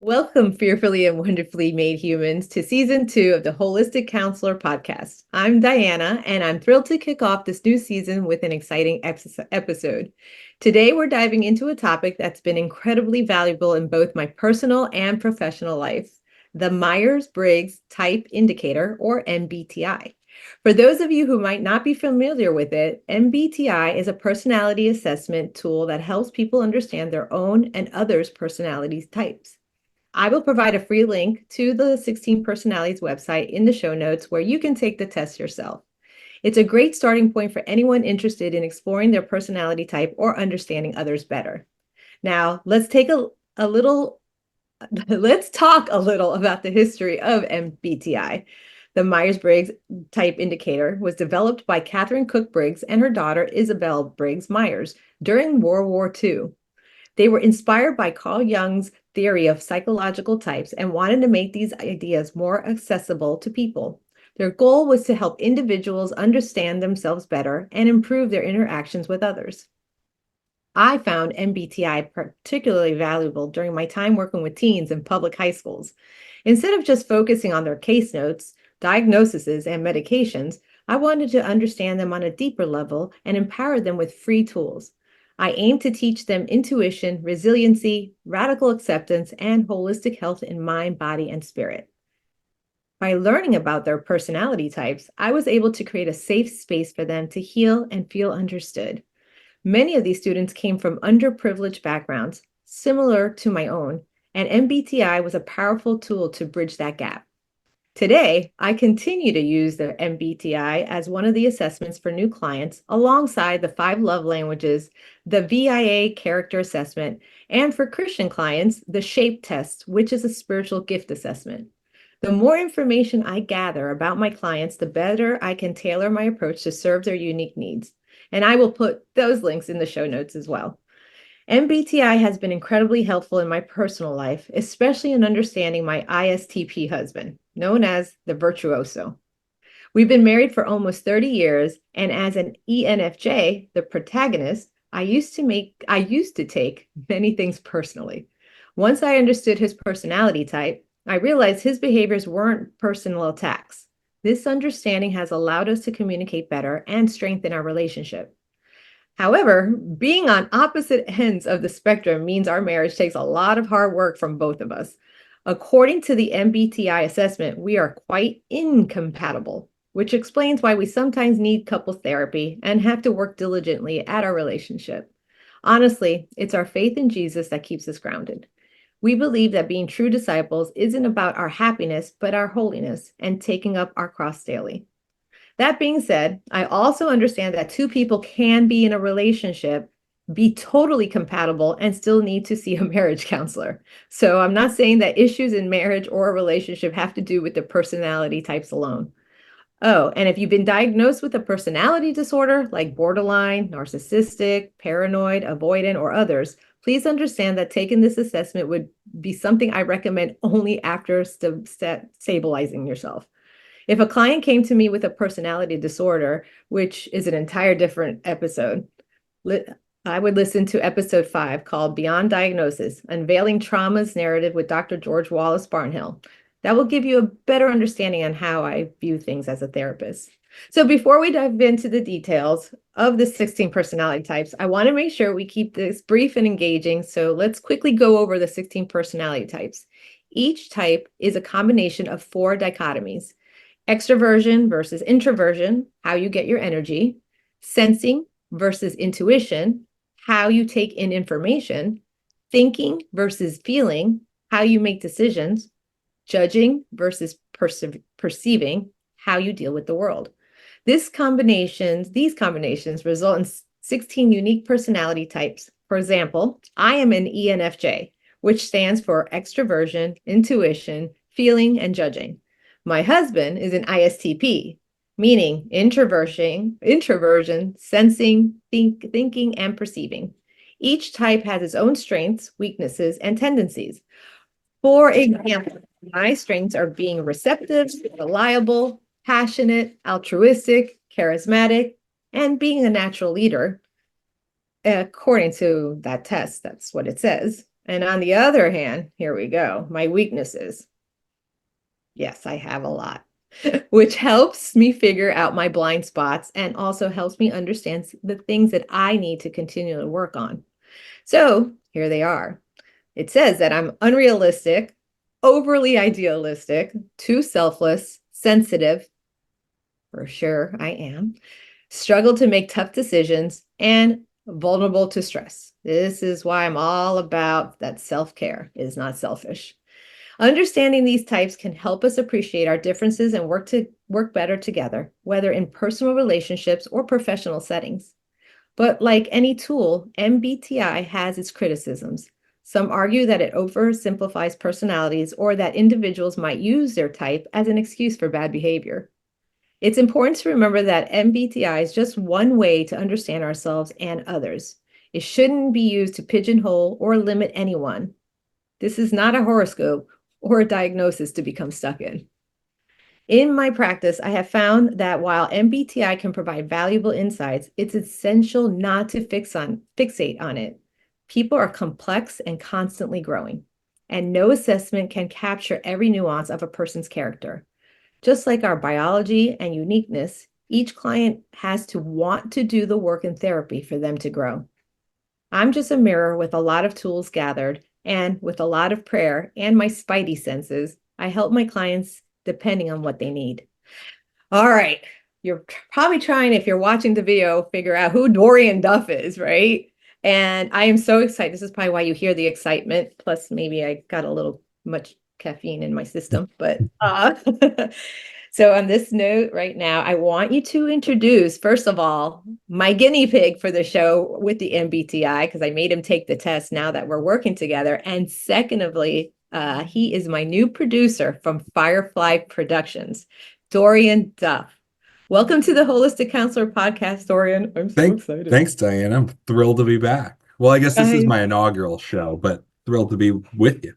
Welcome, fearfully and wonderfully made humans, to season 2 of the Holistic Counselor podcast. I'm Diana, and I'm thrilled to kick off this new season with an exciting episode. Today, we're diving into a topic that's been incredibly valuable in both my personal and professional life, the Myers-Briggs Type Indicator, or MBTI. For those of you who might not be familiar with it, MBTI is a personality assessment tool that helps people understand their own and others' personality types. I will provide a free link to the 16 Personalities website in the show notes where you can take the test yourself. It's a great starting point for anyone interested in exploring their personality type or understanding others better. Now, let's talk a little about the history of MBTI. The Myers-Briggs Type Indicator was developed by Catherine Cook Briggs and her daughter Isabel Briggs Myers during World War II. They were inspired by Carl Jung's theory of psychological types and wanted to make these ideas more accessible to people. Their goal was to help individuals understand themselves better and improve their interactions with others. I found MBTI particularly valuable during my time working with teens in public high schools. Instead of just focusing on their case notes, diagnoses, and medications, I wanted to understand them on a deeper level and empower them with free tools. I aim to teach them intuition, resiliency, radical acceptance, and holistic health in mind, body, and spirit. By learning about their personality types, I was able to create a safe space for them to heal and feel understood. Many of these students came from underprivileged backgrounds, similar to my own, and MBTI was a powerful tool to bridge that gap. Today, I continue to use the MBTI as one of the assessments for new clients alongside the 5 love languages, the VIA character assessment, and for Christian clients, the SHAPE test, which is a spiritual gift assessment. The more information I gather about my clients, the better I can tailor my approach to serve their unique needs. And I will put those links in the show notes as well. MBTI has been incredibly helpful in my personal life, especially in understanding my ISTP husband, known as the virtuoso. We've been married for almost 30 years, and as an ENFJ, the protagonist, I used to take many things personally. Once I understood his personality type, I realized his behaviors weren't personal attacks. This understanding has allowed us to communicate better and strengthen our relationship. However, being on opposite ends of the spectrum means our marriage takes a lot of hard work from both of us. According to the MBTI assessment, we are quite incompatible, which explains why we sometimes need couples therapy and have to work diligently at our relationship. Honestly, it's our faith in Jesus that keeps us grounded. We believe that being true disciples isn't about our happiness, but our holiness and taking up our cross daily. That being said, I also understand that two people can be in a relationship, be totally compatible, and still need to see a marriage counselor. So I'm not saying that issues in marriage or a relationship have to do with the personality types alone. Oh, and if you've been diagnosed with a personality disorder like borderline, narcissistic, paranoid, avoidant, or others, please understand that taking this assessment would be something I recommend only after stabilizing yourself. If a client came to me with a personality disorder, which is an entire different episode, I would listen to episode 5 called Beyond Diagnosis, Unveiling Trauma's Narrative with Dr. George Wallace Barnhill. That will give you a better understanding on how I view things as a therapist. So before we dive into the details of the 16 personality types, I want to make sure we keep this brief and engaging. So let's quickly go over the 16 personality types. Each type is a combination of 4 dichotomies. Extroversion versus introversion, how you get your energy. Sensing versus intuition, how you take in information. Thinking versus feeling, how you make decisions. Judging versus perceiving, how you deal with the world. These combinations result in 16 unique personality types. For example, I am an ENFJ, which stands for extroversion, intuition, feeling, and judging. My husband is an ISTP, meaning introversion, sensing, thinking, and perceiving. Each type has its own strengths, weaknesses, and tendencies. For example, my strengths are being receptive, reliable, passionate, altruistic, charismatic, and being a natural leader. According to that test, that's what it says. And on the other hand, here we go, my weaknesses. Yes, I have a lot, which helps me figure out my blind spots and also helps me understand the things that I need to continually work on. So here they are. It says that I'm unrealistic, overly idealistic, too selfless, sensitive. For sure, I am. Struggle to make tough decisions and vulnerable to stress. This is why I'm all about that self-care is not selfish. Understanding these types can help us appreciate our differences and work better together, whether in personal relationships or professional settings. But like any tool, MBTI has its criticisms. Some argue that it oversimplifies personalities or that individuals might use their type as an excuse for bad behavior. It's important to remember that MBTI is just one way to understand ourselves and others. It shouldn't be used to pigeonhole or limit anyone. This is not a horoscope or a diagnosis to become stuck in. In my practice, I have found that while MBTI can provide valuable insights, it's essential not to fixate on it. People are complex and constantly growing, and no assessment can capture every nuance of a person's character. Just like our biology and uniqueness, each client has to want to do the work in therapy for them to grow. I'm just a mirror with a lot of tools gathered, and with a lot of prayer and my spidey senses, I help my clients depending on what they need. All right. You're probably trying, if you're watching the video, figure out who Dorian Duff is, right? And I am so excited. This is probably why you hear the excitement. Plus, maybe I got a little much caffeine in my system, but so on this note right now, I want you to introduce, first of all, my guinea pig for the show with the MBTI, because I made him take the test now that we're working together. And secondly, he is my new producer from Firefly Productions, Dorian Duff. Welcome to the Holistic Counselor Podcast, Dorian. I'm so excited. Thanks, Diane. I'm thrilled to be back. Well, I guess this is I my inaugural show, but thrilled to be with you.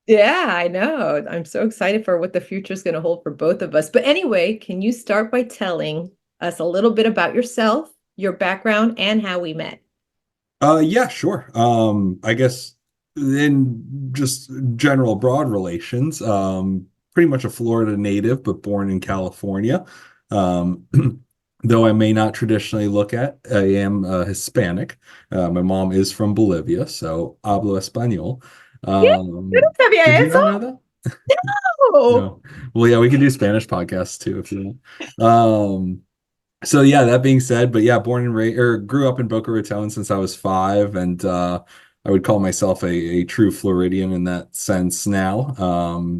Yeah, I know. I'm so excited for what the future is going to hold for both of us. But anyway, can you start by telling us a little bit about yourself, your background, and how we met? Yeah, sure. I guess in just general broad relations, pretty much a Florida native, but born in California. Um, though I may not traditionally look at, I am Hispanic. My mom is from Bolivia, so hablo español. Yeah, ¿no Did sabía you eso? not know that? No. No. Well, yeah, we can do Spanish podcasts too if you want. So yeah, that being said, but yeah, born and raised or grew up in Boca Raton since I was 5, and I would call myself a true Floridian in that sense now.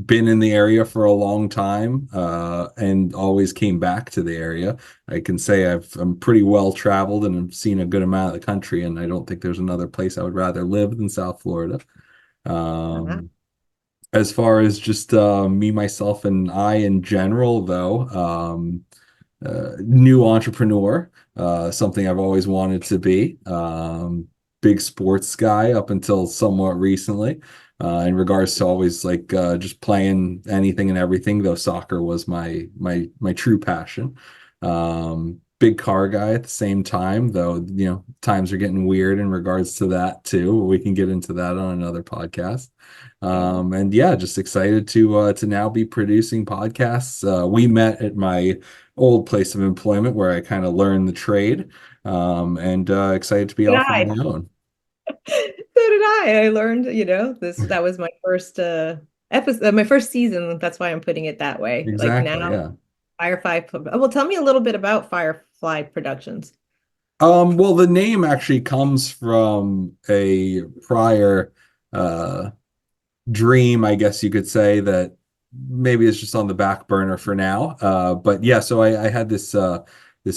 Been in the area for a long time, and always came back to the area. I can say I'm pretty well traveled and I've seen a good amount of the country, and I don't think there's another place I would rather live than South Florida. Uh-huh. Um, as far as just me, myself, and I in general, though, new entrepreneur, something I've always wanted to be. Big sports guy up until somewhat recently, in regards to always like just playing anything and everything, though soccer was my true passion. Big car guy at the same time, though, times are getting weird in regards to that too. We can get into that on another podcast. And yeah, just excited to now be producing podcasts. We met at my old place of employment where I kind of learned the trade, and excited to be So did off on I. my own. So did I. I learned, that was my first episode, my first season. That's why I'm putting it that way. Like Exactly, now, yeah. Well, tell me a little bit about Firefly Productions. Well, the name actually comes from a prior uh dream, I guess you could say, that maybe is just on the back burner for now. But yeah, so I had this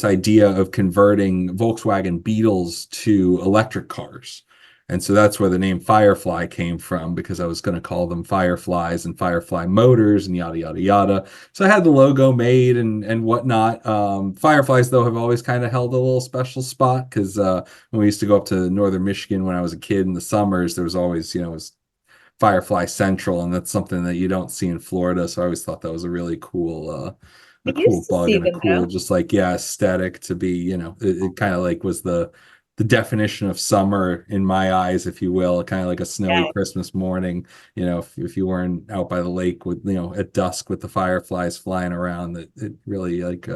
idea of converting Volkswagen Beetles to electric cars. And so that's where the name Firefly came from, because I was going to call them Fireflies and Firefly Motors and yada yada yada. So I had the logo made and whatnot. Fireflies, though, have always kind of held a little special spot, because when we used to go up to northern Michigan when I was a kid in the summers, there was always, it was Firefly Central, and that's something that you don't see in Florida. So I always thought that was a really cool, a We cool used to bug see and a them cool, though. just like, yeah, aesthetic to be, it kind of like was the the definition of summer in my eyes, if you will, kind of like a snowy Yeah. Christmas morning. If you weren't out by the lake with, at dusk with the fireflies flying around, that it really like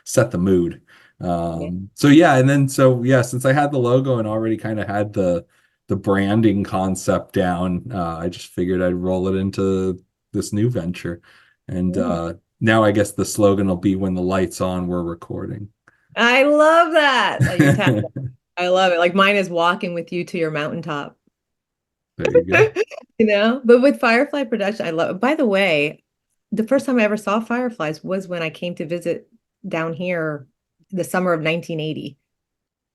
set the mood. Yeah. So yeah, and then so yeah, since I had the logo and already kind of had the branding concept down, I just figured I'd roll it into this new venture. And Yeah. now I guess the slogan will be when the lights on, we're recording. I love that. Your tap. There I love it. Like mine is walking with you to your mountaintop. you go. But with Firefly Production, I love, by the way, the first time I ever saw fireflies was when I came to visit down here the summer of 1980.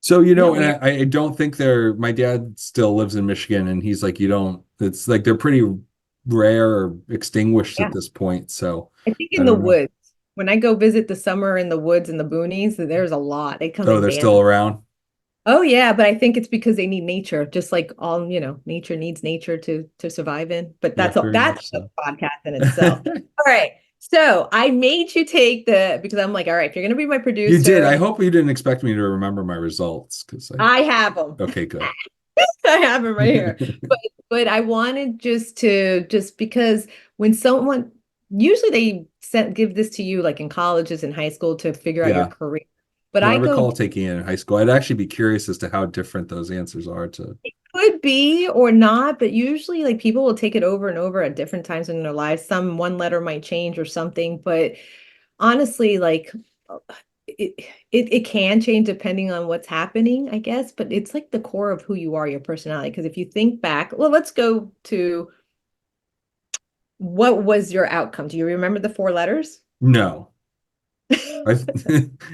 So, Isn't that and weird? I don't think my dad still lives in Michigan and he's like, it's like they're pretty rare or extinguished at Yeah. this point. So I think I in the don't know. woods. When I go visit the summer in the woods and the boonies, there's a lot. They come Oh, in they're still bands. around. Oh yeah, but I think it's because they need nature, just like all, nature needs nature to survive in. But Yeah, very that's much a so. podcast in itself. All right. So I made you take because I'm like, all right, if you're gonna be my You did. I producer, hope you didn't expect me to remember my results because I have them. okay, good. I have them right here. But I wanted just because when someone usually they give this to you like in colleges and high school to figure out your Yeah. career. But No, I I go recall taking it in high school. I'd actually be curious as to how different those answers are to. could be or not, but usually like people will take it over and over at different times in their lives. Some one letter might change or something, but honestly, like it, it can change depending on what's happening, I guess, but it's like the core of who you are, your personality. Because if you think back, well, let's go to what was your outcome? Do you remember the four letters? No. I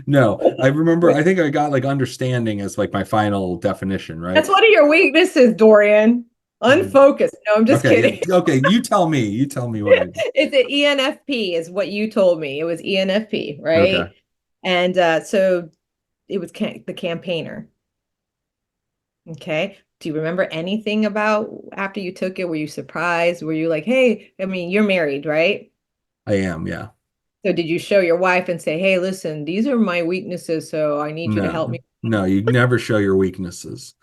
no, I remember I think I got like understanding as like my final definition, That's right? one of your weaknesses, Dorian. Unfocused. No, I'm just Okay, kidding. okay, you tell me. You tell me what I It's an ENFP is what you told me. It was ENFP, okay. right? And so it was the campaigner. Okay. Do you remember anything about after you took it? Were you surprised? Were you like, hey, I mean, you're married, right? I am, yeah. So did you show your wife and say, hey, listen, these are my weaknesses, so I need you to help No. me? No, you never show your weaknesses.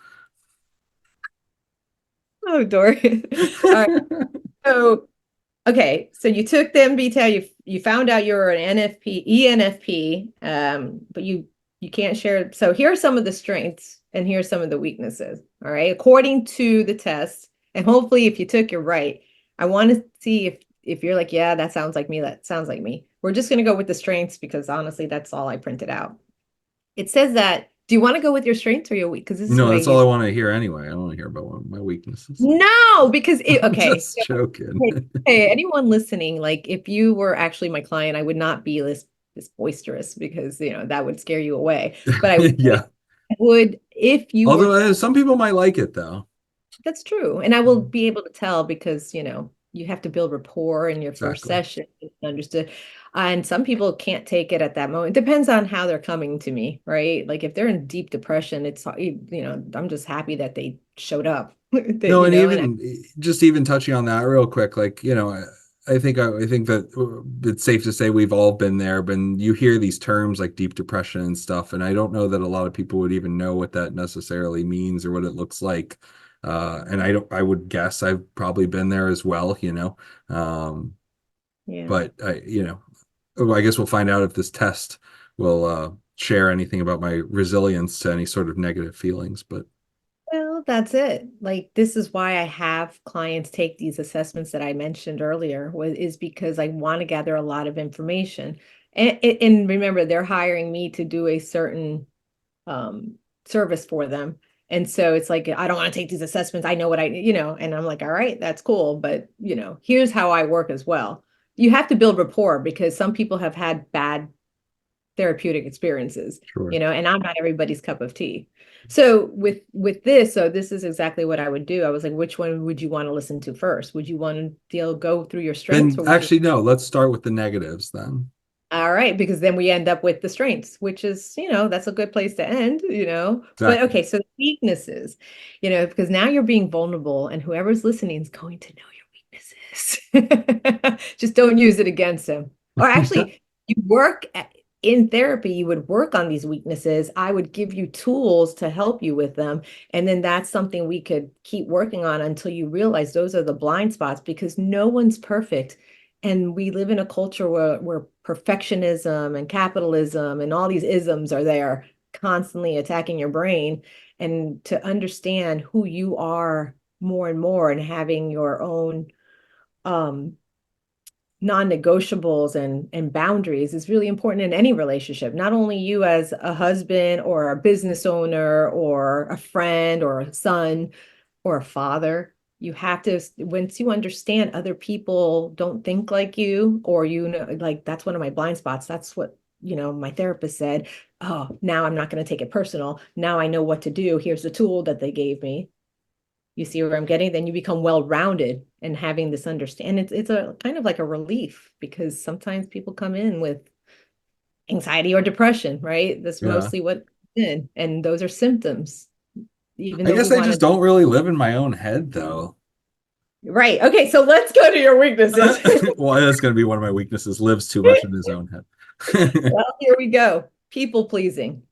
Oh, Dorian. All right. So okay, so you took the MBTI, you found out you were an NFP, ENFP, but you can't share. So here are some of the strengths and here's some of the weaknesses. All right, according to the test, and hopefully if you took it right, I want to see if you're like, yeah, that sounds like me, that sounds like me. We're just gonna go with the strengths because honestly, that's all I printed out. It says that. Do you want to go with your strengths or your weak? Because this is No, what I that's all use. I want to hear anyway. I don't want to hear about my weaknesses. No, because I'm okay. just joking. Hey, hey, anyone listening, like if you were actually my client, I would not be this boisterous because that would scare you away. But Yeah. would if you Although were some people might like it though. that's true. And I will be able to tell because, you have to build rapport in your first Exactly. session. Understood. And some people can't take it at that moment. It depends on how they're coming to me, right? Like if they're in deep depression, I'm just happy that they showed up. That, No, and and even just even touching on that real quick, like, I think that it's safe to say we've all been there, but you hear these terms like deep depression and stuff, and I don't know that a lot of people would even know what that necessarily means or what it looks like. And I would guess I've probably been there as well. Um, yeah. but I guess we'll find out if this test will share anything about my resilience to any sort of negative feelings. But Well, that's it. Like this is why I have clients take these assessments that I mentioned earlier, is because I want to gather a lot of information. And remember, they're hiring me to do a certain service for them. And so it's like, I don't want to take these assessments. I know what and I'm like, all right, that's cool. But, here's how I work as well. You have to build rapport because some people have had bad therapeutic experiences, sure. and I'm not everybody's cup of tea. So with this, so this is exactly what I would do. I was like, which one would you want to listen to first? Would you want to go through your strengths Then or would you? actually, no, let's start with the negatives then. All right, because then we end up with the strengths, which is, that's a good place to end, But Exactly. okay, so the weaknesses, because now you're being vulnerable and whoever's listening is going to know your weaknesses. Just don't use it against them. Or actually, you work at, in therapy, you would work on these weaknesses. I would give you tools to help you with them. And then that's something we could keep working on until you realize those are the blind spots because no one's perfect. And we live in a culture where perfectionism and capitalism and all these isms are there constantly attacking your brain. And to understand who you are more and more and having your own um, non-negotiables and boundaries is really important in any relationship, not only you as a husband or a business owner or a friend or a son or a father. You have to, once you understand other people don't think like you, or you know, like that's one of my blind spots. That's what, my therapist said. Oh, now I'm not going to take it personal. Now I know what to do. Here's the tool that they gave me. You see where I'm getting? Then you become well-rounded and having this understand. It's a kind of like a relief because sometimes people come in with anxiety or depression, right? That's Yeah. mostly what in, and those are symptoms, even I though we guess I want just to. don't really live in my own head though. Right. Okay, so let's go to your weaknesses. Well, that's going to be one of my weaknesses, lives too much in his own head. Well, here we go. People pleasing.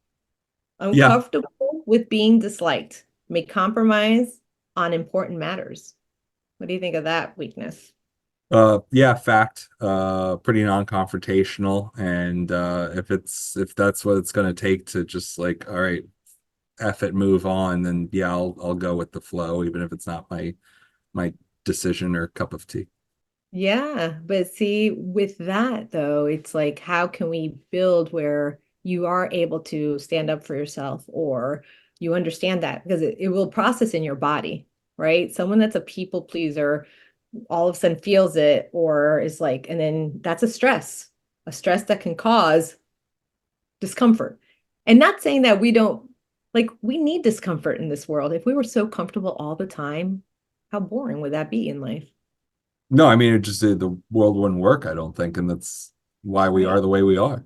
Yeah. Uncomfortable with being disliked. May compromise on important matters. What do you think of that weakness? Yeah, fact. Pretty non-confrontational. And if that's what it's gonna take to just like, all right, F it, move on, then yeah, I'll go with the flow, even if it's not my decision or cup of tea. Yeah, but see, with that though, it's like, how can we build where you are able to stand up for yourself or you understand that because it will process in your body, right? Someone that's a people pleaser all of a sudden feels it or is like, and then that's a stress that can cause discomfort. And not saying that we don't, like, we need discomfort in this world. If we were so comfortable all the time, how boring would that be in life? No, I mean, it just the world wouldn't work, I don't think, and that's why we are Right. the way we are.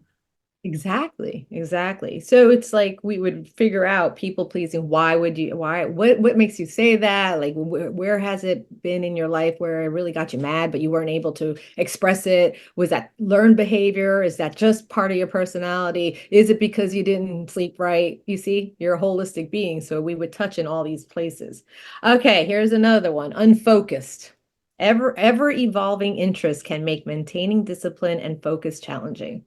Exactly, exactly. So it's like we would figure out people pleasing. Why would you, why, what makes you say that? Like, where has it been in your life where it really got you mad, but you weren't able to express it? Was that learned behavior? Is that just part of your personality? Is it because you didn't sleep right? You see, you're a holistic being. So we would touch in all these places. Okay, here's another one. Unfocused. Ever evolving interests can make maintaining discipline and focus challenging.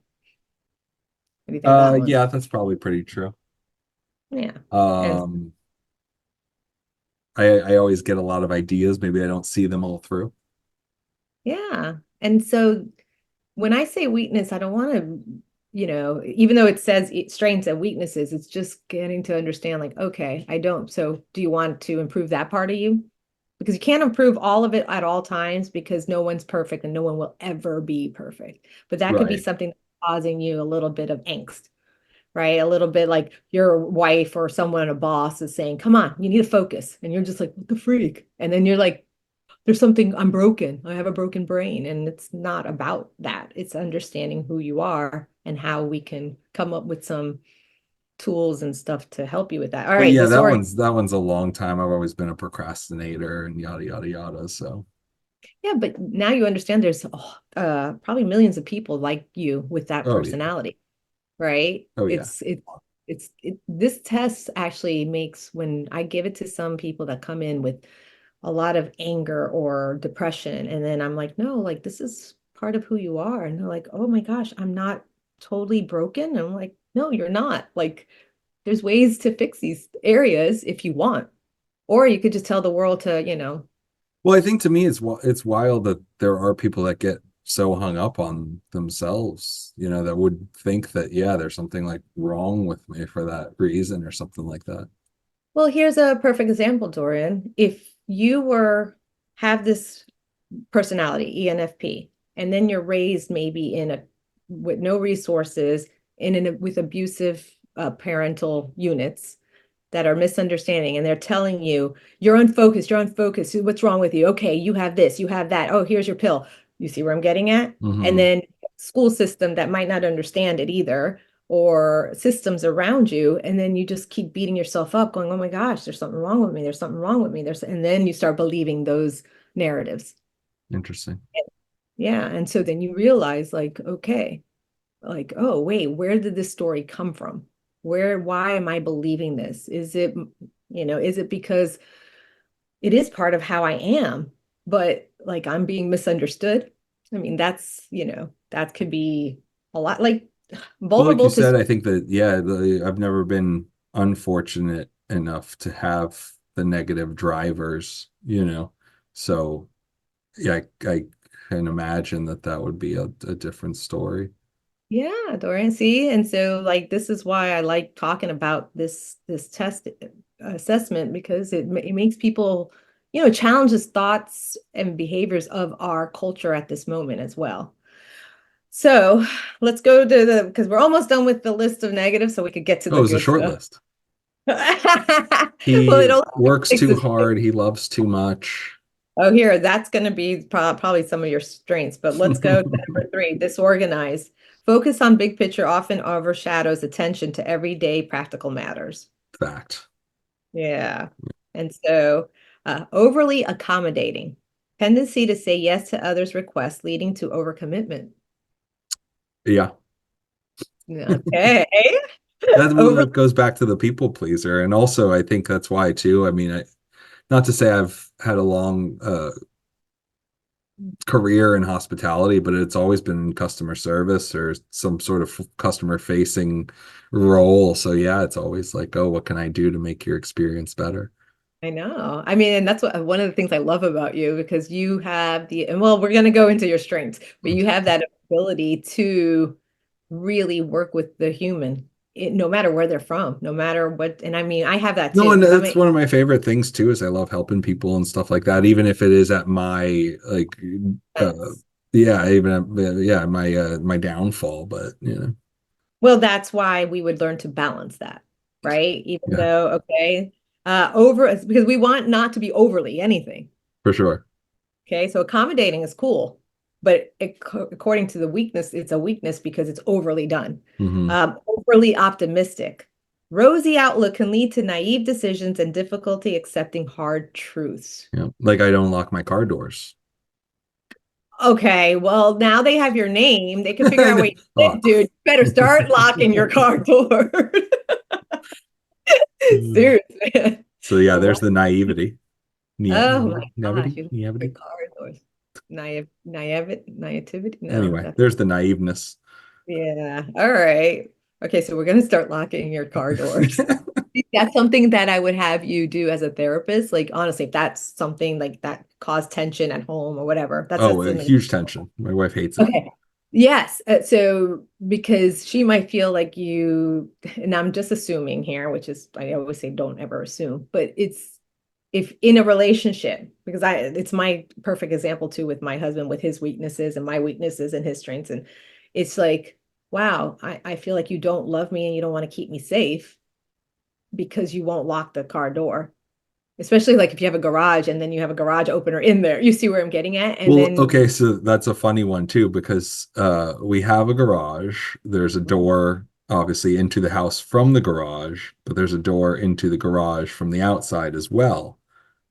What do you think of that one? Yeah, that's probably pretty true. Yeah. And Um, I always get a lot of ideas, maybe I don't see them all through. yeah. And so when I say weakness, I don't want to, even though it says strengths and weaknesses, it's just getting to understand like, okay, I don't. So do you want to improve that part of you? Because you can't improve all of it at all times because no one's perfect and no one will ever be perfect. But that could be Right. something causing you a little bit of angst, right? A little bit like your wife or someone, a boss is saying, come on, you need to focus. And you're just like, what the freak? And then you're like, there's something, I'm broken. I have a broken brain. And it's not about that. It's understanding who you are and how we can come up with some tools and stuff to help you with that. All But right, yeah, that disorient. one's a long time. I've always been a procrastinator and yada yada yada. So, Yeah, but now you understand there's probably millions of people like you with that oh yeah. personality, right? Oh yeah. This test actually makes when I give it to some people that come in with a lot of anger or depression. And then I'm like, no, like this is part of who you are. And they're like, oh my gosh, I'm not totally broken. And I'm like, no, you're not. Like, there's ways to fix these areas if you want. Or you could just tell the world to, Well, I think to me it's wild that there are people that get so hung up on themselves, that would think that yeah, there's something like wrong with me for that reason or something like that. well, here's a perfect example, Dorian. If you have this personality, ENFP, and then you're raised maybe in a with no resources with abusive parental units that are misunderstanding and they're telling you you're unfocused, what's wrong with you? Okay, you have this, you have that, oh, here's your pill. You see where I'm getting at? And Hmm. then school system that might not understand it either, or systems around you, and then you just keep beating yourself up going, oh my gosh, there's something wrong with me, there's something wrong with me, and then you start believing those narratives. Interesting. Yeah. And so then you realize, like, okay. like, oh, wait, where did this story come from? Why am I believing this? Is it because it is part of how I am, but like I'm being misunderstood? I mean, that could be a lot like Well, like you vulnerable to, said, I think that, yeah, I've never been unfortunate enough to have the negative drivers, you know. So, yeah, I can imagine that that would be a different story. yeah, Dorian, see, and so like this is why I like talking about this test assessment because it makes people, challenges thoughts and behaviors of our culture at this moment as well. So let's go to because we're almost done with the list of negatives, so we could get to Oh, the it's a good short stuff. list. Well, He it only works takes too us. hard. He loves too much. Oh, here, that's going to be probably some of your strengths, but let's go to number three, disorganized. Focus on big picture often overshadows attention to everyday practical matters. Fact. Yeah. And so, overly accommodating, tendency to say yes to others' requests, leading to overcommitment. Yeah. Okay. Overly, That goes back to the people pleaser. And also, I think that's why, too. I mean, not to say I've had a long career in hospitality, but it's always been in customer service or some sort of customer facing role. So yeah, it's always like, oh, what can I do to make your experience better? I know. I mean, and that's one of the things I love about you because you have and well, we're going to go into your strengths, but you have that ability to really work with the human, no matter where they're from, no matter what. And I mean, I have that No, too and because that's one of my favorite things too, is I love helping people and stuff like that, even if it is at my like uh that's, yeah, even at, yeah, my downfall, but well, that's why we would learn to balance that, right? Even yeah, though, okay, because we want not to be overly anything. for sure. Okay, so accommodating is cool, but according to the weakness, it's a weakness because it's overly done. Hmm. Overly optimistic. Rosy outlook can lead to naive decisions and difficulty accepting hard truths. Yeah. Like I don't lock my car doors. Okay, well, now they have your name. They can figure I out know. what you Oh. did, dude. You better start locking your car door. Seriously, man. So yeah, Wow. there's the naivety. Oh my gosh, Naivety? you lock your Naivety? car doors. Naivety? No, Anyway, that's there's the naiveness. yeah. All right. Okay, so we're gonna start locking your car doors. That's something that I would have you do as a therapist. Like honestly, if that's something like that caused tension at home or whatever, that's Oh, just a an huge example. tension. My wife hates it. Okay. Yes. So because she might feel like you, and I'm just assuming here, which is I always say don't ever assume, but it's if in a relationship, because it's my perfect example too with my husband with his weaknesses and my weaknesses and his strengths. And it's like, wow, I feel like you don't love me and you don't want to keep me safe because you won't lock the car door. Especially like if you have a garage and then you have a garage opener in there. You see where I'm getting at? And Well, then okay, so that's a funny one too, because we have a garage. There's a door obviously into the house from the garage, but there's a door into the garage from the outside as well.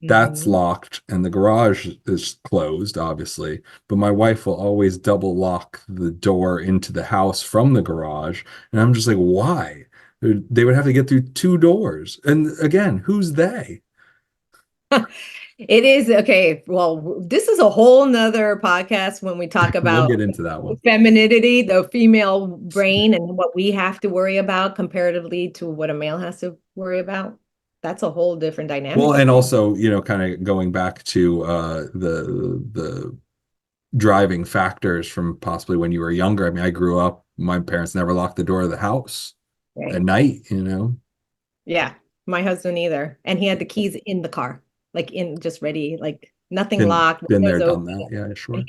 That's Mhm. locked and the garage is closed, obviously. But my wife will always double lock the door into the house from the garage. And I'm just like, why? They would have to get through two doors. And again, who's they? It is okay. Well, this is a whole nother podcast when we talk We'll about get into that one. femininity, the female brain, and what we have to worry about comparatively to what a male has to worry about. That's a whole different dynamic, Well, I and think. also, kind of going back to the driving factors from possibly when you were younger. I mean, I grew up, my parents never locked the door of the house at Right. night. Yeah. My husband either. And he had the keys in the car, like in just ready, like nothing locked, Been there, windows done open. that. Yeah, And sure.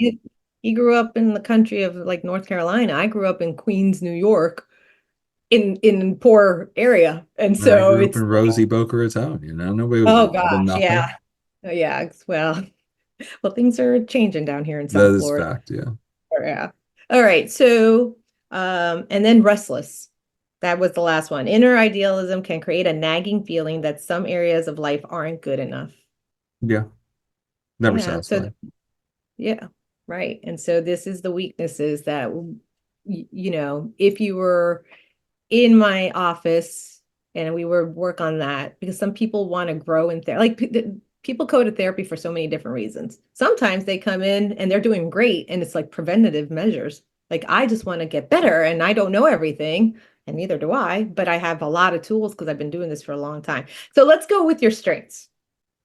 he grew up in the country of like North Carolina. I grew up in Queens, New York, in poor area. And And I so grew up it's in rosy Boca Raton, nobody was oh robbing gosh, yeah. nothing. Oh, yeah, well, things are changing down here in That South is Florida. fact, yeah. Yeah. All right. So, and then restless. That was the last one. Inner idealism can create a nagging feeling that some areas of life aren't good enough. Yeah, never Yeah. So, satisfied. yeah, right. And so this is the weaknesses that if you were in my office and we were work on that, because some people want to grow in therapy. People go to therapy for so many different reasons. Sometimes they come in and they're doing great and it's like preventative measures. Like, I just want to get better and I don't know everything, and neither do I, but I have a lot of tools because I've been doing this for a long time. So let's go with your strengths.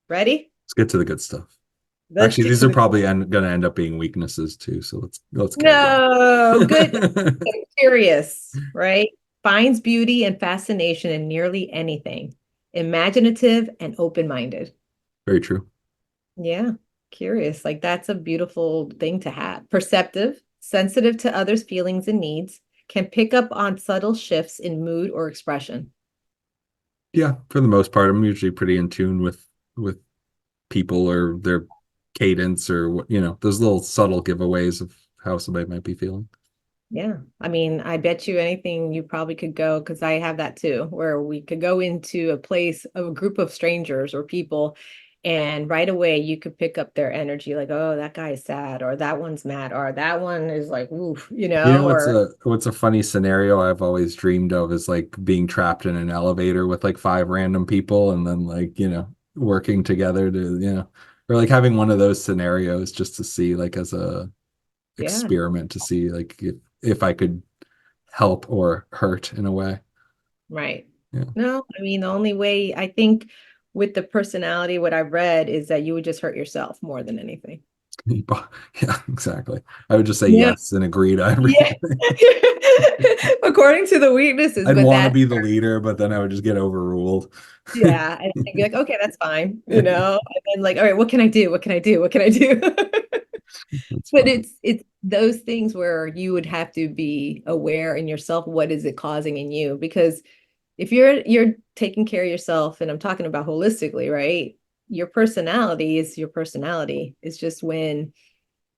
Ready? Let's get to the good stuff. Let's Actually, get these to are the probably going to end up being weaknesses too. So let's carry no good. on. Curious, right? Finds beauty and fascination in nearly anything. Imaginative and open-minded. Very true. Yeah, curious. Like, that's a beautiful thing to have. Perceptive, sensitive to others' feelings and needs, can pick up on subtle shifts in mood or expression. Yeah, for the most part, I'm usually pretty in tune with people or their cadence or those little subtle giveaways of how somebody might be feeling. Yeah. I mean, I bet you anything you probably could go, because I have that too, where we could go into a place of a group of strangers or people, and right away you could pick up their energy, like, oh, that guy is sad, or that one's mad, or that one is like, oof, You know or what's a funny scenario I've always dreamed of is like being trapped in an elevator with like five random people and then like, working together to, or like having one of those scenarios just to see like as a yeah, experiment to see like if I could help or hurt in a way. right. Yeah. No, I mean, the only way I think with the personality, what I've read is that you would just hurt yourself more than anything. Yeah, exactly. I would just say Yeah. yes and agree to everything. Yeah. According to the weaknesses, I'd but want to that be the leader, but then I would just get overruled. yeah, and I'd be like, okay, that's fine, and then like, all right, what can I do? What can I do? What can I do? That's But funny. it's those things where you would have to be aware in yourself, what is it causing in you? Because if you're taking care of yourself, and I'm talking about holistically, right? Your personality is your personality. It's just when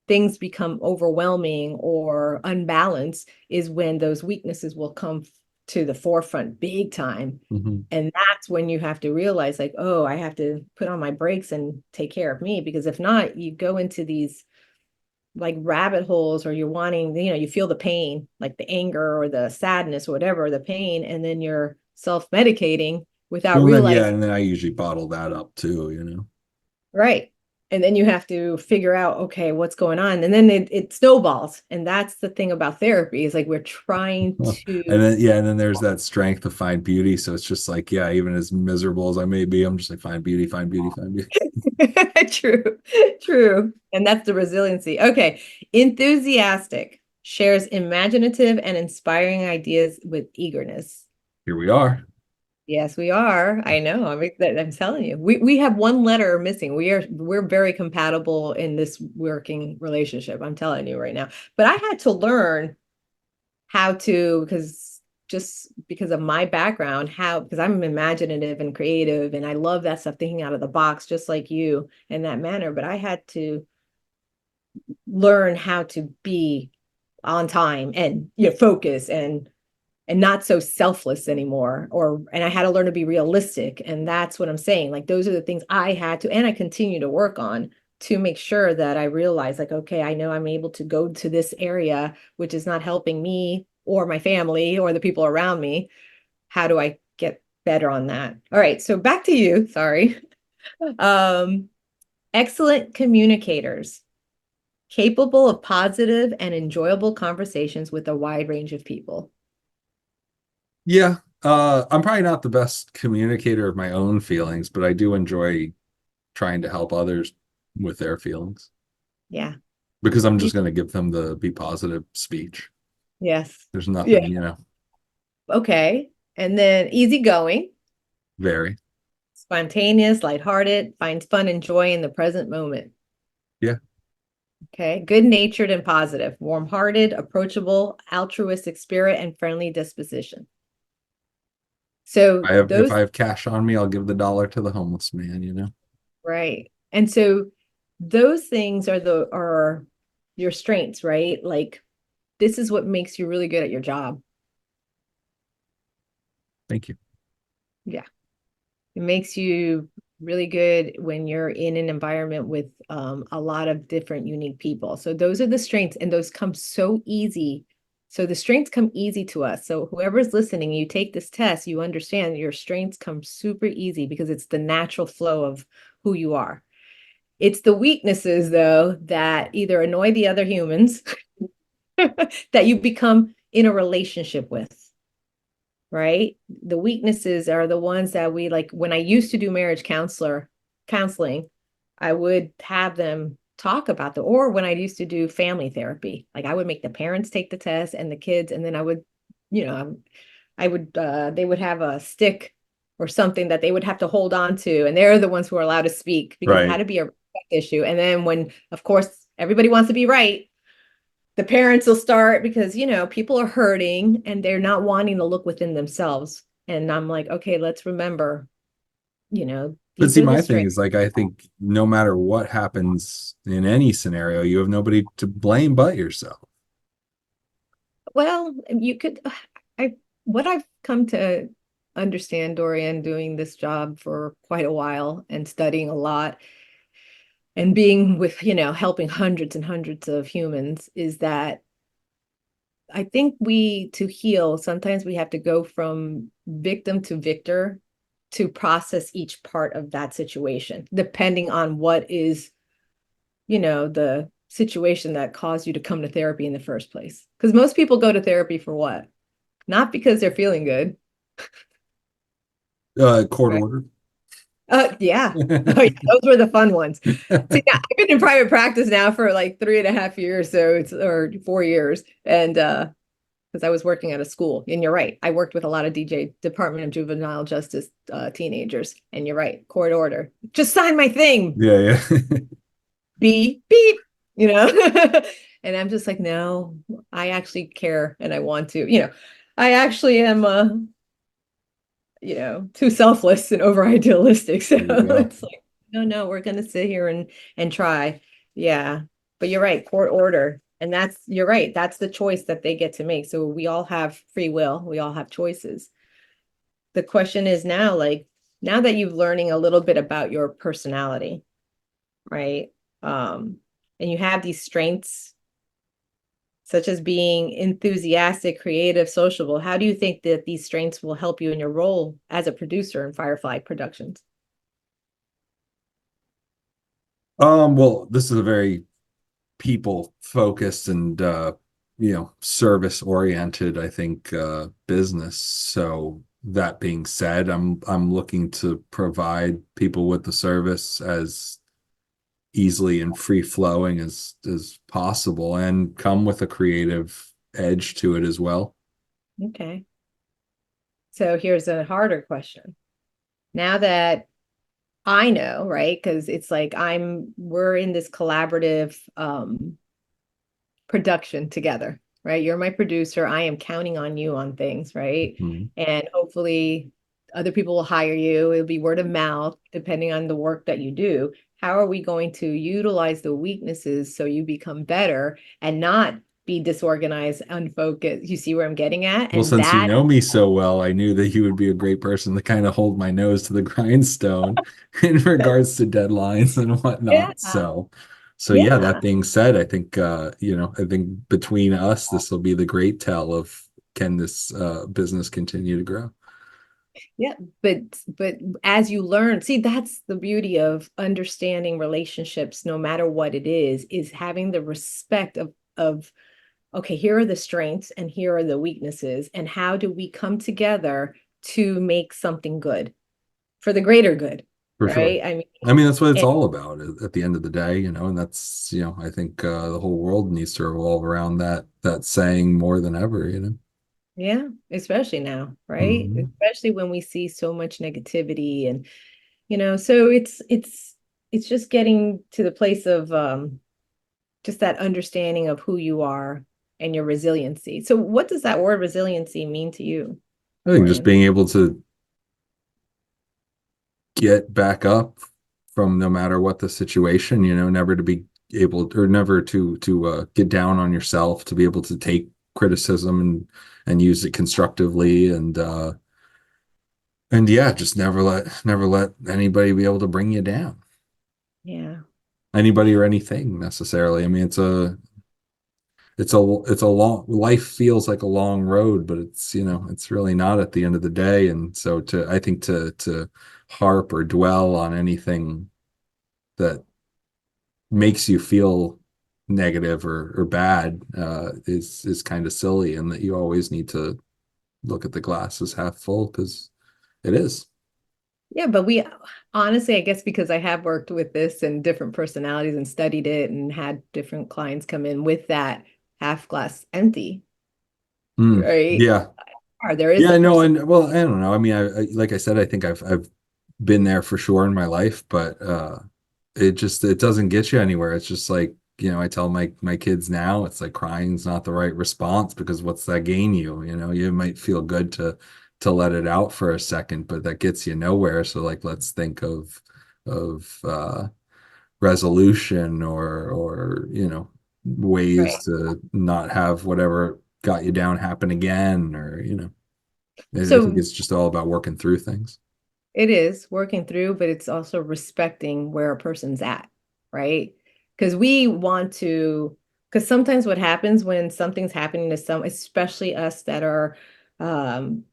things become overwhelming or unbalanced is when those weaknesses will come to the forefront big time. Mhm. And that's when you have to realize, like, oh, I have to put on my brakes and take care of me, because if not, you go into these like rabbit holes, or you're wanting, you feel the pain, like the anger or the sadness or whatever, the pain, and then you're self-medicating without Well, then yeah, realizing. and then I usually bottle that up too. Right. And then you have to figure out, okay, what's going on. And then it snowballs. And that's the thing about therapy, is like we're trying And to. then yeah, and then there's that strength to find beauty. So it's just like, yeah, even as miserable as I may be, I'm just like find beauty, find beauty, find beauty. True, true. And that's the resiliency. Okay. Enthusiastic, shares imaginative and inspiring ideas with eagerness. Here we are. Yes, we are. I know. I'm telling you. We have one letter missing. We're very compatible in this working relationship. I'm telling you right now. But I had to learn how to, because just because of my background, because I'm imaginative and creative and I love that stuff, thinking out of the box, just like you in that manner. But I had to learn how to be on time and focus and not so selfless anymore, and I had to learn to be realistic. And that's what I'm saying, like, those are the things I had to, and I continue to work on, to make sure that I realize, like, okay, I know I'm able to go to this area which is not helping me or my family or the people around me. How do I get better on that? All right, so back to you, sorry. um Excellent communicators, capable of positive and enjoyable conversations with a wide range of people. Yeah. I'm probably not the best communicator of my own feelings, but I do enjoy trying to help others with their feelings Yeah. because I'm just going to give them the be positive speech. Yes. There's Yeah. nothing, Okay. And then easygoing, very. spontaneous, lighthearted, finds fun and joy in the present moment. Yeah. Okay. Good natured and positive, warm hearted, approachable, altruistic spirit, and friendly disposition. So If those, I have cash on me, I'll give the dollar to the homeless man. right. And so those things are your strengths, right? Like, this is what makes you really good at your job. Thank you. Yeah. It makes you really good when you're in an environment with a lot of different unique people. So those are the strengths, and those come so easy So the strengths come easy to us. So whoever's listening, you take this test, you understand your strengths come super easy because it's the natural flow of who you are. It's the weaknesses, though, that either annoy the other humans that you become in a relationship with, right? The weaknesses are the ones that we like. When I used to do marriage counseling, I would have them talk about or when I used to do family therapy, like I would make the parents take the test and the kids, and then I would, you know, I would they would have a stick or something that they would have to hold on to, and they're the ones who are allowed to speak because it had Right. to be a respect issue. And then when, of course, everybody wants to be right, the parents will start because, people are hurting and they're not wanting to look within themselves. And I'm like, okay, let's remember, But these see, are the my thing strengths. is like, I think no matter what happens in any scenario, you have nobody to blame but yourself. Well, you could, what I've come to understand, Dorian, doing this job for quite a while and studying a lot and being with, helping hundreds and hundreds of humans is that I think to heal, sometimes we have to go from victim to victor to process each part of that situation, depending on what is, the situation that caused you to come to therapy in the first place. Because most people go to therapy for what? Not because they're feeling good. Court Right. order. Yeah. Oh, yeah, those were the fun ones. See, now, I've been in private practice now for like 3.5 years, or 4 years. And because I was working at a school. And you're right. I worked with a lot of DJ, Department of Juvenile Justice teenagers. And you're right. Court order. Just sign my thing. Yeah, yeah. Beep, beep, you know? And I'm just like, no, I actually care and I want to, I actually am, too selfless and over idealistic. So There you go. it's like, no, we're going to sit here and try. Yeah. But you're right. Court order. And you're right. That's the choice that they get to make. So we all have free will. We all have choices. The question is now, like, now that you've learning a little bit about your personality, right? Um, and you have these strengths such as being enthusiastic, creative, sociable. How do you think that these strengths will help you in your role as a producer in Firefly Productions? Well, this is a very people focused and service oriented, I think, business. So that being said, I'm looking to provide people with the service as easily and free flowing as possible and come with a creative edge to it as well. Okay. So here's a harder question. Now that I know, right? Because it's like we're in this collaborative production together, right? You're my producer. I am counting on you on things, right? Mhm. And hopefully other people will hire you. It'll be word of mouth, depending on the work that you do. How are we going to utilize the weaknesses so you become better and not be disorganized, unfocused? You see where I'm getting at? Well, And since you that, know me so well, I knew that you would be a great person to kind of hold my nose to the grindstone in regards to deadlines and yeah, whatnot. So yeah, that yeah. being said, I think I think between us, this will be the great tell of can this business continue to grow. Yeah, but as you learn, see, that's the beauty of understanding relationships, no matter what it is having the respect of okay, here are the strengths and here are the weaknesses, and how do we come together to make something good for the greater good, For sure. right? I mean, I mean, that's what it's and all about at the end of the day, and that's, I think the whole world needs to revolve around that saying more than ever. yeah, especially now, right? Mhm. Especially when we see so much negativity and so it's just getting to the place of just that understanding of who you are and your resiliency. So what does that word resiliency mean to you, I think just Dorian? being able to get back up from no matter what the situation, never to be able or never to get down on yourself, to be able to take criticism and use it constructively and yeah, just never let anybody be able to bring you down. Yeah. Anybody or anything necessarily. I mean, it's a long life feels like a long road, but it's, it's really not at the end of the day. And so I think to harp or dwell on anything that makes you feel negative or bad is kind of silly, and that you always need to look at the glass as half full, because it is. Yeah, but we honestly, I guess because I have worked with this and different personalities and studied it and had different clients come in with that half glass empty, Mm, right? yeah. Or there is a Yeah, no, person. and well, I don't know. I mean, like I said, I think I've been there for sure in my life, but it doesn't get you anywhere. It's just like, I tell my kids now, it's like crying's not the right response, because what's that gain you? You might feel good to let it out for a second, but that gets you nowhere. So like, let's think of resolution, or ways Right. to not have whatever got you down happen again, or I think So it's just all about working through things. it is working through, but it's also respecting where a person's at, right? Because we want to, because sometimes what happens when something's happening to some, especially us that are um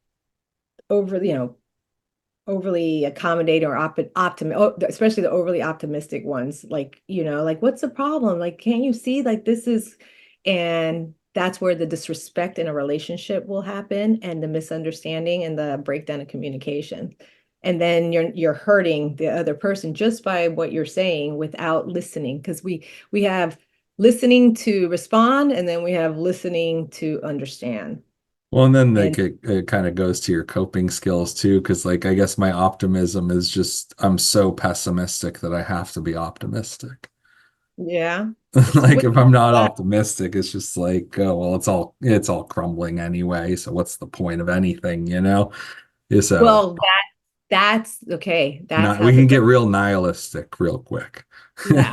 over, overly accommodating or especially the overly optimistic ones, like, like, what's the problem? Like, can't you see, like, this is, and that's where the disrespect in a relationship will happen, and the misunderstanding and the breakdown of communication. And then you're hurting the other person just by what you're saying without listening, because we have listening to respond, and then we have listening to understand. Well, and then like And it kind of goes to your coping skills too, because like I guess my optimism is just I'm so pessimistic that I have to be optimistic. yeah, Like which if I'm not optimistic, it's just like, oh well, it's all crumbling anyway. So what's the point of anything, you know? Yeah, so well, that's okay. That's not how we the can get real nihilistic real quick. yeah.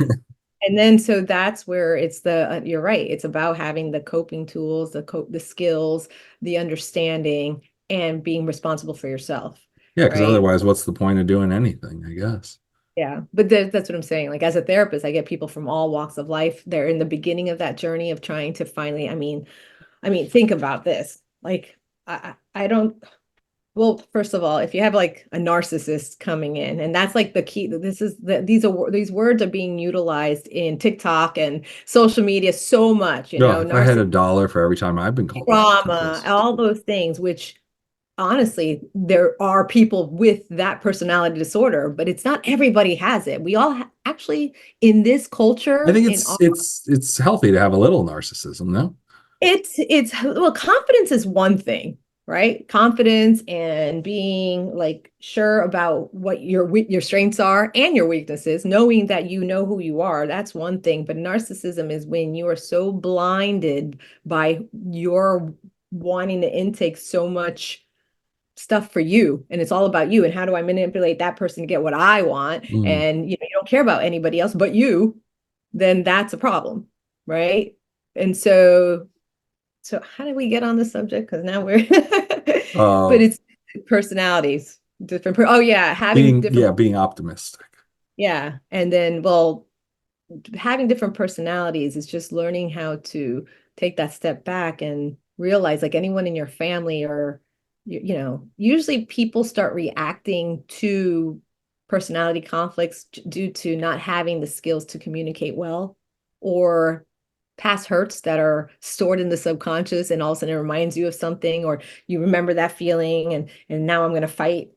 And then so that's where it's you're right. It's about having the coping tools, the skills, the understanding, and being responsible for yourself, Yeah, because right? otherwise, what's the point of doing anything, I guess. Yeah. But that's what I'm saying. Like, as a therapist, I get people from all walks of life. They're in the beginning of that journey of trying to finally, I mean, think about this. Like, I don't. Well, first of all, if you have like a narcissist coming in, and that's like the key, these words are being utilized in TikTok and social media so much, No, if I had narcissist, a dollar for every time I've been called a trauma, narcissist. all those things, which honestly, there are people with that personality disorder, but it's not everybody has it. We all actually, in this I culture, think in it's it's healthy to have a little narcissism, no? it's well, confidence is one thing, right? Confidence and being like sure about what your strengths are and your weaknesses, knowing that you know who you are, that's one thing. But narcissism is when you are so blinded by your wanting to intake so much stuff for you, and it's all about you and how do I manipulate that person to get what I want, Mm. and you don't care about anybody else but you, then that's a problem, right? And so how did we get on this subject? Because now we're, but Uh, it's personalities, oh yeah, having being different, yeah, being optimistic. yeah. And then, well, having different personalities is just learning how to take that step back and realize, like, anyone in your family or, usually people start reacting to personality conflicts due to not having the skills to communicate well, or past hurts that are stored in the subconscious, and all of a sudden it reminds you of something, or you remember that feeling, and now I'm going to fight,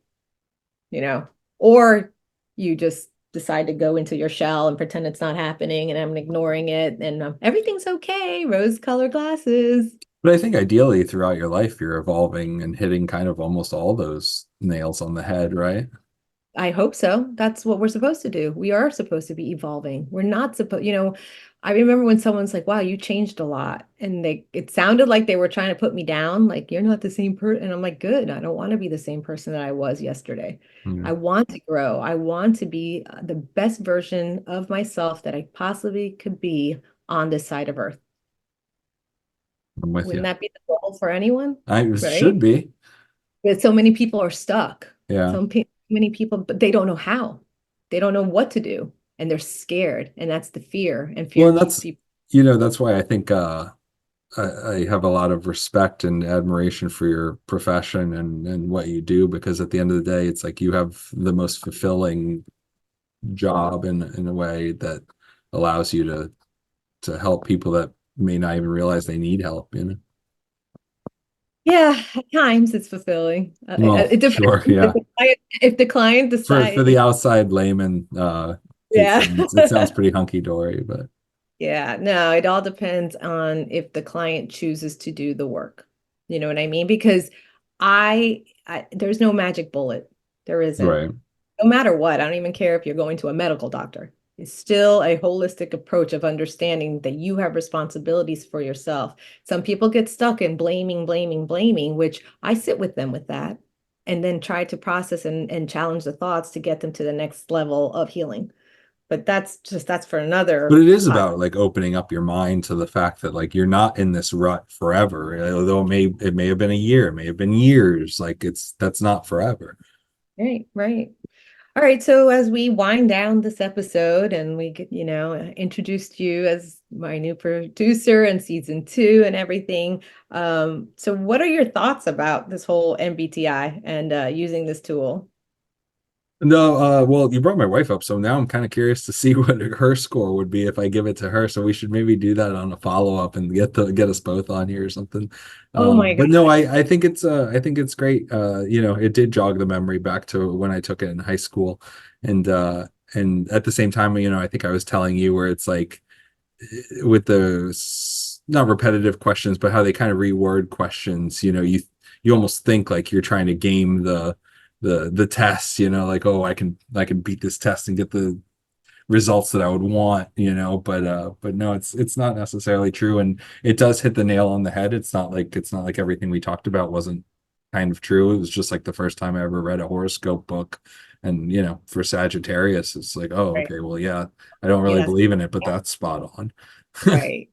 or you just decide to go into your shell and pretend it's not happening and I'm ignoring it, and everything's okay, rose-colored glasses. But I think ideally throughout your life, you're evolving and hitting kind of almost all those nails on the head, right? I hope so. That's what we're supposed to do. We are supposed to be evolving. We're not supposed, I remember when someone's like, wow, you changed a lot. And it sounded like they were trying to put me down, like, you're not the same person. And I'm like, good. I don't want to be the same person that I was yesterday. Yeah, I want to grow. I want to be the best version of myself that I possibly could be on this side of Earth. I'm with Wouldn't you. that be the goal for anyone? I Right? should be. But so many people are stuck. Yeah. Many people, but they don't know how. They don't know what to do, and they're scared, and that's the fear. And Well, fear and keeps that's people. that's why I think I have a lot of respect and admiration for your profession and what you do, because at the end of the day, it's like you have the most fulfilling job in a way that allows you to help people that may not even realize they need help, you know? Yeah, at times it's fulfilling. Well, It depends sure, yeah. if the client For decides, the outside layman, yeah. it sounds pretty hunky dory, but Yeah, no, it all depends on if the client chooses to do the work. You know what I mean? Because there's no magic bullet. There isn't. right. No matter what, I don't even care if you're going to a medical doctor. It's still a holistic approach of understanding that you have responsibilities for yourself. Some people get stuck in blaming, blaming, blaming, which I sit with them with that and then try to process and challenge the thoughts to get them to the next level of healing. But that's for But another it is podcast. about like opening up your mind to the fact that like you're not in this rut forever. Although it may have been a year, it may have been years. Like that's not forever. Right, right. All right, so as we wind down this episode and introduced you as my new producer in season 2 and everything, so what are your thoughts about this whole MBTI and using this tool? No, well, you brought my wife up, so now I'm kind of curious to see what her score would be if I give it to her. So we should maybe do that on a follow-up and get us both on here or something. Oh my God. But no, I think it's great. It did jog the memory back to when I took it in high school, and at the same time, I think I was telling you where it's like with the not repetitive questions, but how they kind of reword questions. You almost think like you're trying to game the test, like, oh, I can beat this test and get the results that I would want, but no, it's not necessarily true, and it does hit the nail on the head. It's not like everything we talked about wasn't kind of true. It was just like the first time I ever read a horoscope book, and for Sagittarius, it's like, oh, Right. okay, well, yeah, I don't Yeah, really that's believe in it, but that's spot on. right.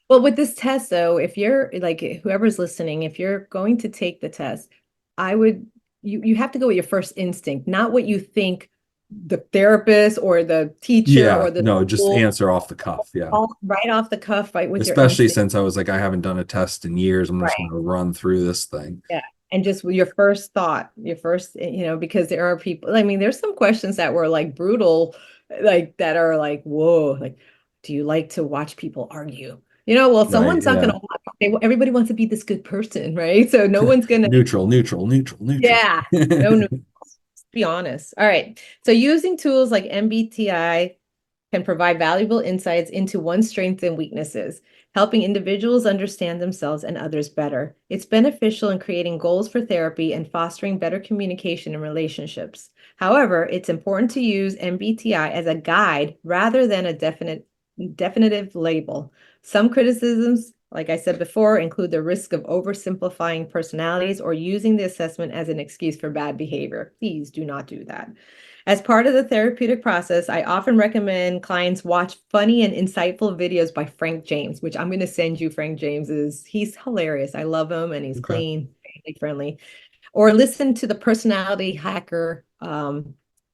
Well, with this test, though, if you're like whoever's listening, if you're going to take the test, I would you have to go with your first instinct, not what you think the therapist or the teacher Yeah, or the no, just school, answer off the cuff. Yeah. all right off the cuff, right with your Especially instinct. since I was like, I haven't done a test in years. I'm just Right. going to run through this thing. Yeah. And just your first thought, because there are people, I mean, there's some questions that were like brutal, like that are like, whoa, like, do you like to watch people argue? Well, Right. someone's not Yeah. gonna everybody wants to be this good person, right? So no one's gonna, Neutral, neutral, neutral, neutral. yeah, no, no, be honest. All right. So using tools like MBTI can provide valuable insights into one's strengths and weaknesses, helping individuals understand themselves and others better. It's beneficial in creating goals for therapy and fostering better communication in relationships. However, it's important to use MBTI as a guide rather than a definitive label. Some criticisms, like I said before, include the risk of oversimplifying personalities or using the assessment as an excuse for bad behavior. Please do not do that. As part of the therapeutic process, I often recommend clients watch funny and insightful videos by Frank James, which I'm going to send you. Frank James he's hilarious. I love him and he's Okay. clean, family friendly. Or listen to the Personality Hacker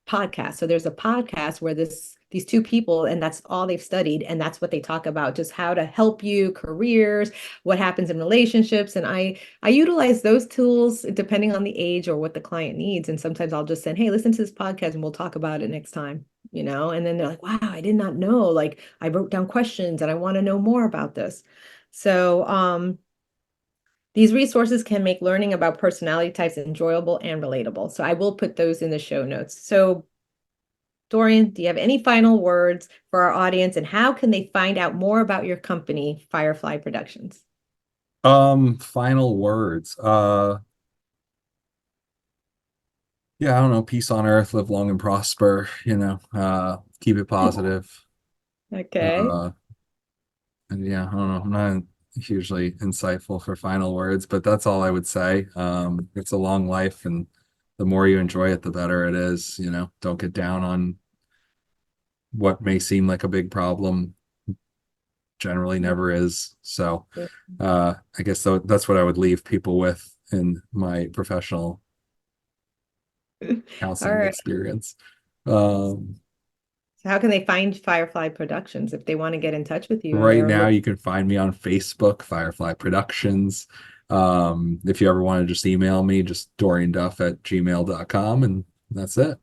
podcast. So there's a podcast where these two people, and that's all they've studied, and that's what they talk about, just how to help you, careers, what happens in relationships. And I utilize those tools depending on the age or what the client needs. And sometimes I'll just send, hey, listen to this podcast and we'll talk about it next time, And then they're like, wow, I did not know. Like I wrote down questions and I want to know more about this. So these resources can make learning about personality types enjoyable and relatable. So I will put those in the show notes. So Dorian, do you have any final words for our audience and how can they find out more about your company, Firefly Productions? Final words. Yeah, I don't know, peace on earth, live long and prosper, keep it positive. Okay. Uh, and yeah, I don't know, I'm not hugely insightful for final words, but that's all I would say. It's a long life, and the more you enjoy it, the better it is. Don't get down on what may seem like a big problem, generally never is. So, I guess that's what I would leave people with in my professional All counseling right. experience. Um, So how can they find Firefly Productions if they want to get in touch with you? Right now, you can find me on Facebook, Firefly Productions. If you ever want to just email me, just dorianduff@gmail.com, and that's it.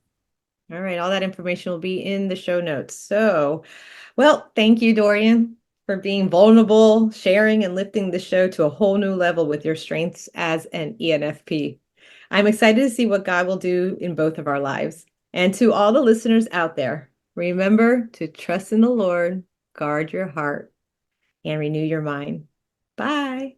All right, all that information will be in the show notes. So, well, thank you, Dorian, for being vulnerable, sharing, and lifting the show to a whole new level with your strengths as an ENFP. I'm excited to see what God will do in both of our lives. And to all the listeners out there, remember to trust in the Lord, guard your heart, and renew your mind. Bye.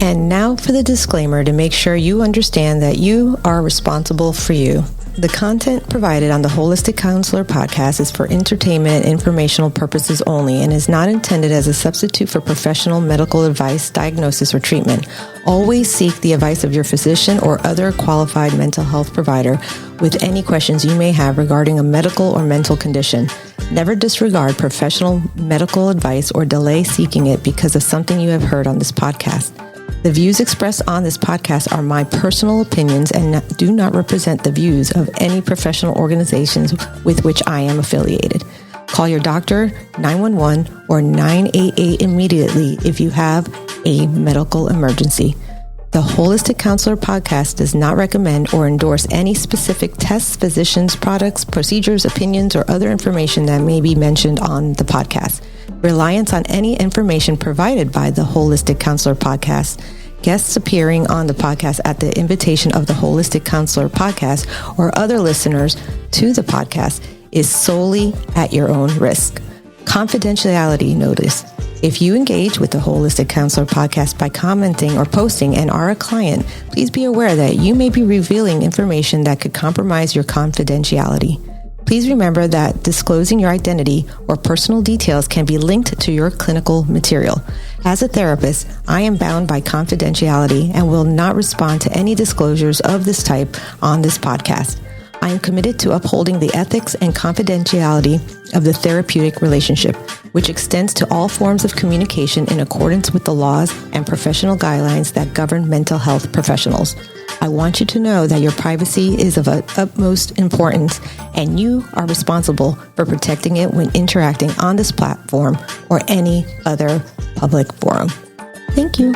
And now for the disclaimer to make sure you understand that you are responsible for you. The content provided on the Holistic Counselor podcast is for entertainment and informational purposes only and is not intended as a substitute for professional medical advice, diagnosis, or treatment. Always seek the advice of your physician or other qualified mental health provider with any questions you may have regarding a medical or mental condition. Never disregard professional medical advice or delay seeking it because of something you have heard on this podcast. The views expressed on this podcast are my personal opinions and do not represent the views of any professional organizations with which I am affiliated. Call your doctor, 911, or 988 immediately if you have a medical emergency. The Holistic Counselor podcast does not recommend or endorse any specific tests, physicians, products, procedures, opinions, or other information that may be mentioned on the podcast. Reliance on any information provided by the Holistic Counselor podcast, guests appearing on the podcast at the invitation of the Holistic Counselor podcast, or other listeners to the podcast is solely at your own risk. Confidentiality notice. If you engage with the Holistic Counselor podcast by commenting or posting and are a client, please be aware that you may be revealing information that could compromise your confidentiality. Please remember that disclosing your identity or personal details can be linked to your clinical material. As a therapist, I am bound by confidentiality and will not respond to any disclosures of this type on this podcast. I am committed to upholding the ethics and confidentiality of the therapeutic relationship, which extends to all forms of communication in accordance with the laws and professional guidelines that govern mental health professionals. I want you to know that your privacy is of utmost importance, and you are responsible for protecting it when interacting on this platform or any other public forum. Thank you.